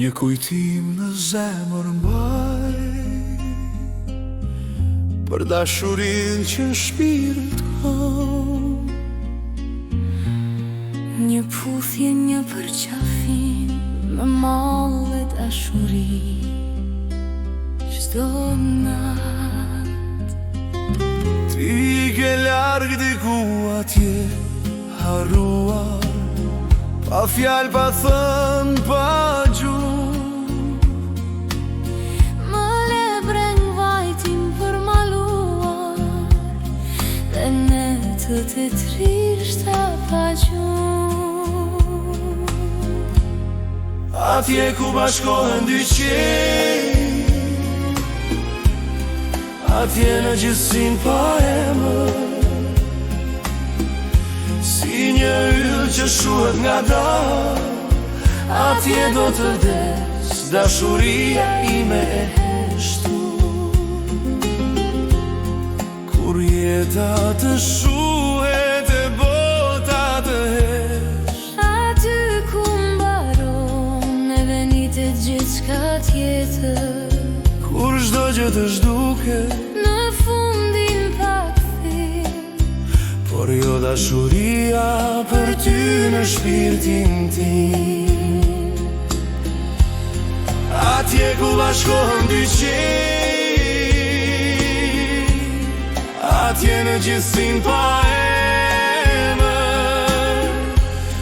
Një kujtim në zemër mbaj për dashurin që në shpirt kam. Një puthje, një përqafim me mallë dashuri çdo nat. Ti ke larg diku atje, harruar, pa fjal, pa thën, pa gjuhë. Më le breng vajtim për maluar dhe netët e trishta pa gjuhë. Atje ku bashkohen dy qenj, atje në gjithësin pa emër, si një yll që shuhet nga dal. Atje do të vdes dashuria ime e heshtur, kur jeta të shuhet e bota të hesh. Aty ku mbaron e venitet gjithçka tjetër, kur çdo gjë të zhduket, në fundin pak thirr, por jo dashuria për ty në shpirtin tim. Atje ku bashkohen dy qenj, atje në gjithësin pa emër,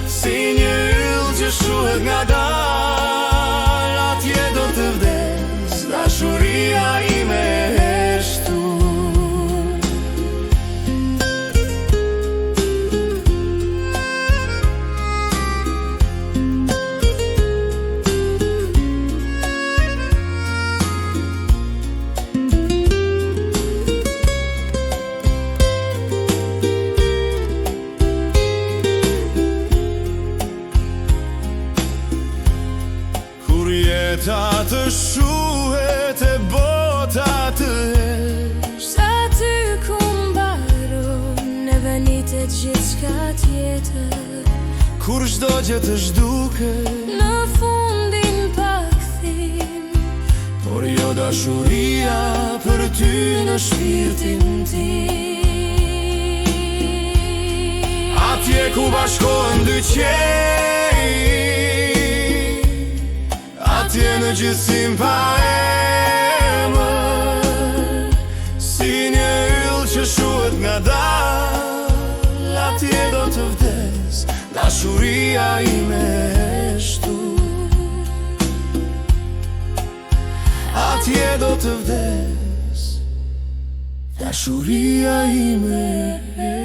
si një yll që shuhet nga dal. Atje do të vdes dashuria ime e heshtur. Jeta të shuhet e bota të hesh. aty ku mbaron e venitet gjithçka tjetër, kur çdo gjë të zhduket, në fundin pak thim, por jo dashuria për ty në shpirtin tim. Atje ku bashkohen dy qenj, atje në gjithësin pa emër, si një yll që shuhet nga dal. Atje do të vdes dashuria ime e heshtur. Atje do të vdes dashuria ime e heshtur.